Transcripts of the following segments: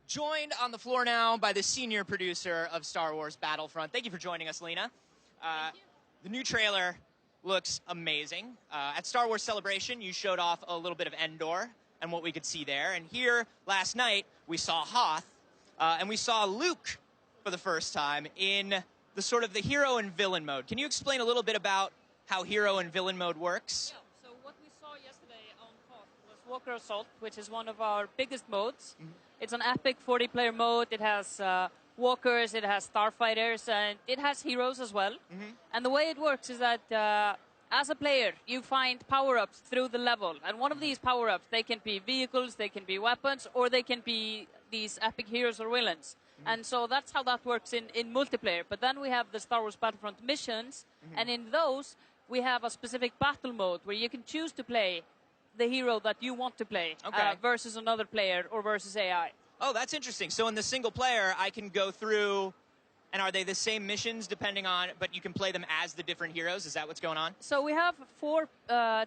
Joined on the floor now by the senior producer of Star Wars Battlefront. Thank you for joining us, Lena. Thank you. The new trailer looks amazing. At Star Wars Celebration, you showed off a little bit of Endor and what we could see there. And here, last night, we saw Hoth, and we saw Luke for the first time in the sort of the hero and villain mode. Can you explain a little bit about how hero and villain mode works? Yeah, so what we saw yesterday on Hoth was Walker Assault, which is one of our biggest modes. Mm-hmm. It's an epic 40-player mode. It has walkers, it has starfighters, and it has heroes as well. Mm-hmm. And the way it works is that as a player, you find power-ups through the level. And one of these power-ups, they can be vehicles, they can be weapons, or they can be these epic heroes or villains. Mm-hmm. And so that's how that works in multiplayer. But then we have the Star Wars Battlefront missions, mm-hmm. and in those, we have a specific battle mode where you can choose to play the hero that you want to play versus another player or versus AI. Oh, that's interesting. So in the single player, I can go through, and are they the same missions depending on, but you can play them as the different heroes? Is that what's going on? So we have 4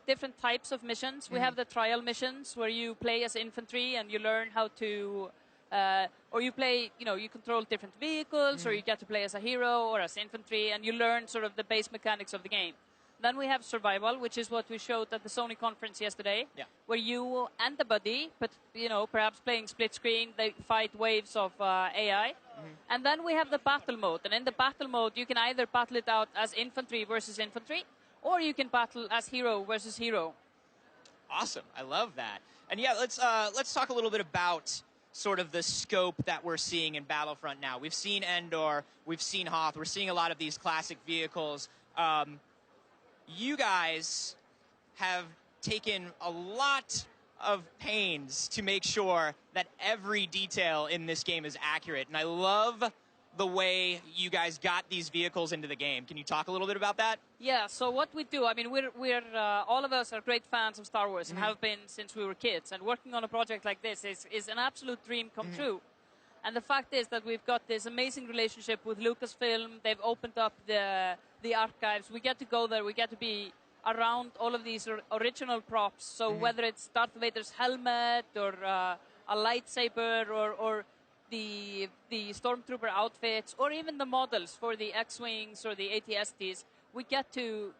different types of missions. Mm-hmm. We have the trial missions where you play as infantry and you learn how to, or you play, you control different vehicles, mm-hmm. or you get to play as a hero or as infantry, and you learn sort of the base mechanics of the game. Then we have survival, which is what we showed at the Sony conference yesterday, where you and the buddy, but perhaps playing split screen, they fight waves of AI. Mm-hmm. And then we have the battle mode, and in the battle mode, you can either battle it out as infantry versus infantry, or you can battle as hero versus hero. Awesome, I love that. And yeah, let's talk a little bit about sort of the scope that we're seeing in Battlefront now. We've seen Endor, we've seen Hoth, we're seeing a lot of these classic vehicles. You guys have taken a lot of pains to make sure that every detail in this game is accurate. And I love the way you guys got these vehicles into the game. Can you talk a little bit about that? Yeah, so what we do, I mean, we're all of us are great fans of Star Wars, mm-hmm. and have been since we were kids. And working on a project like this is an absolute dream come mm-hmm. true. And the fact is that we've got this amazing relationship with Lucasfilm. They've opened up the archives. We get to go there. We get to be around all of these original props. So mm-hmm. whether it's Darth Vader's helmet or a lightsaber or the stormtrooper outfits or even the models for the X-wings or the AT-STs, we get to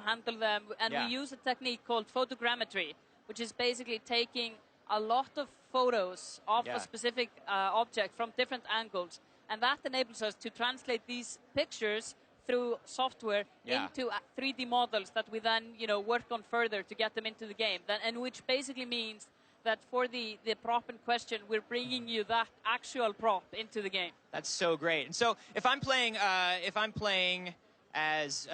handle them. And we use a technique called photogrammetry, which is basically taking a lot of photos of a specific object from different angles, and that enables us to translate these pictures through software into 3D models that we then work on further to get them into the game. And which basically means that for the prop in question, we're bringing you that actual prop into the game. That's so great. And so if I'm playing as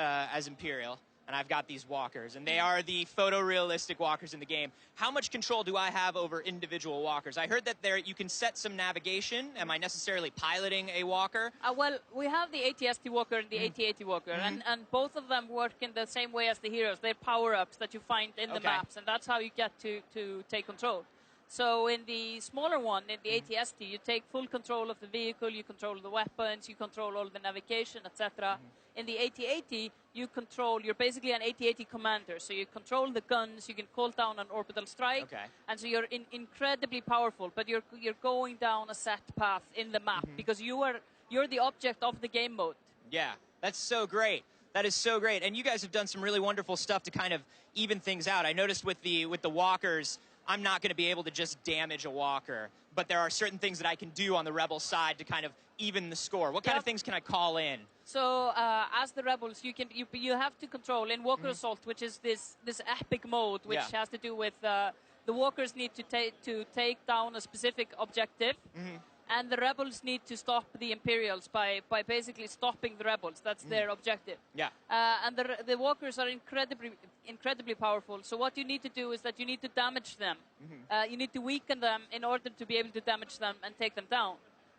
Imperial, and I've got these walkers, and they are the photorealistic walkers in the game. How much control do I have over individual walkers? I heard that you can set some navigation. Am I necessarily piloting a walker? Well, we have the AT-ST walker and the AT-AT walker, mm-hmm. and both of them work in the same way as the heroes. They're power-ups that you find in the maps, and that's how you get to take control. So in the smaller one, in the AT-ST, you take full control of the vehicle, you control the weapons, you control all the navigation, etc. Mm-hmm. In the AT-AT, you're basically an AT-AT commander. So you control the guns, you can call down an orbital strike, and so you're incredibly powerful, but you're going down a set path in the map mm-hmm. because you're the object of the game mode. Yeah, that's so great. That is so great. And you guys have done some really wonderful stuff to kind of even things out. I noticed with the walkers, I'm not going to be able to just damage a walker, but there are certain things that I can do on the Rebel side to kind of even the score. What kind of things can I call in? So as the Rebels, you have to control in Walker mm-hmm. Assault, which is this epic mode, which has to do with the walkers need to take down a specific objective, mm-hmm. and the Rebels need to stop the Imperials by basically stopping the Rebels. That's their objective. Yeah. And the walkers are incredibly powerful. So what you need to do is that you need to damage them. Mm-hmm. You need to weaken them in order to be able to damage them and take them down.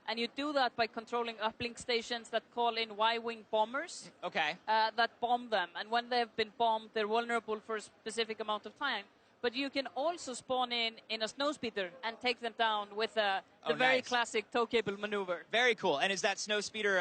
And you do that by controlling uplink stations that call in Y-wing bombers that bomb them. And when they've been bombed, they're vulnerable for a specific amount of time. But you can also spawn in a snowspeeder and take them down with the very classic tow cable maneuver. Very cool. And is that snowspeeder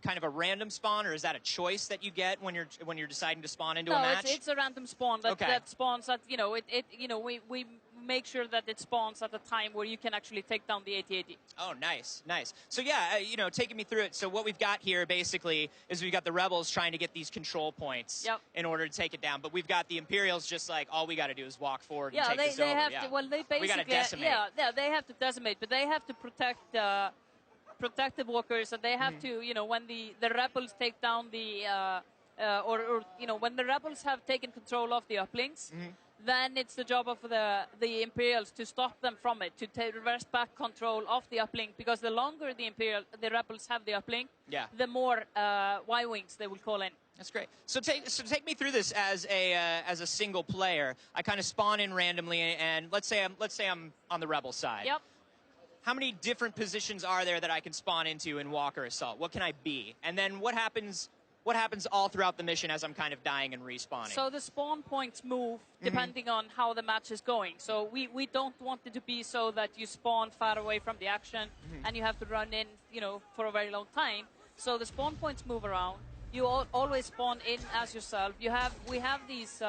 kind of a random spawn, or is that a choice that you get when you're deciding to spawn into a match? No, it's a random spawn that spawns at we make sure that it spawns at a time where you can actually take down the AT-AT. Oh, nice, nice. So yeah, you know, taking me through it. So what we've got here basically is we've got the rebels trying to get these control points in order to take it down, but we've got the Imperials just like all we got to do is walk forward and take this over. Have to. Well, they basically we got to decimate. Yeah, they have to decimate, but they have to protect the walkers, and they have to, you know, when the rebels take down the or you know, when the rebels have taken control of the uplinks. Then it's the job of the Imperials to stop them from it, to reverse back control of the uplink, because the longer the rebels have the uplink, the more Y-wings they will call in. That's great. So take me through this as a single player. I kind of spawn in randomly, and let's say I'm on the rebel side. Yep. How many different positions are there that I can spawn into in Walker Assault? What can I be? And then what happens all throughout the mission as I'm kind of dying and respawning? So the spawn points move depending on how the match is going. So we don't want it to be so that you spawn far away from the action and you have to run in, you know, for a very long time. So the spawn points move around. You always spawn in as yourself. We have these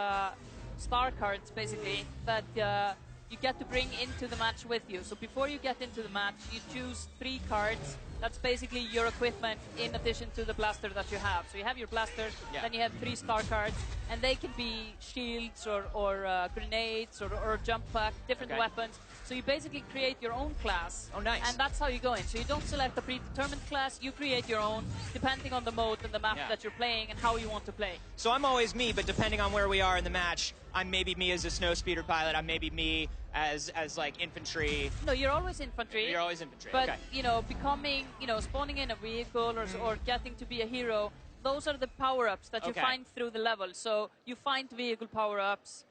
star cards basically that you get to bring into the match with you. So before you get into the match, you choose 3 cards. That's basically your equipment in addition to the blaster that you have. So you have your blaster, then you have 3 star cards, and they can be shields or grenades or jump pack, different weapons. So you basically create your own class. Oh, nice. And that's how you go in. So you don't select a predetermined class, you create your own depending on the mode and the map that you're playing and how you want to play. So I'm always me, but depending on where we are in the match, I'm maybe me as a snowspeeder pilot, I'm maybe me as like infantry. No, you're always infantry. You're always infantry, but, you know, becoming, you know, spawning in a vehicle or getting to be a hero, those are the power-ups that you find through the level. So you find vehicle power-ups,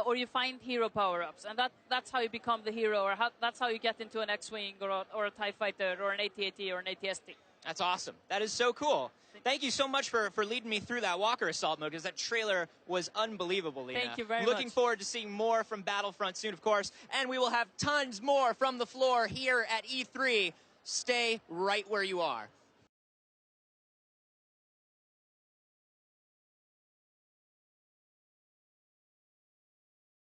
or you find hero power-ups, and that's how you become the hero, or that's how you get into an X-Wing or a TIE Fighter or an AT-AT or an AT-ST. That's awesome. That is so cool. Thank you so much for leading me through that Walker Assault mode, because that trailer was unbelievable, Lena. Thank you very much. Looking forward to seeing more from Battlefront soon, of course, and we will have tons more from the floor here at E3. Stay right where you are.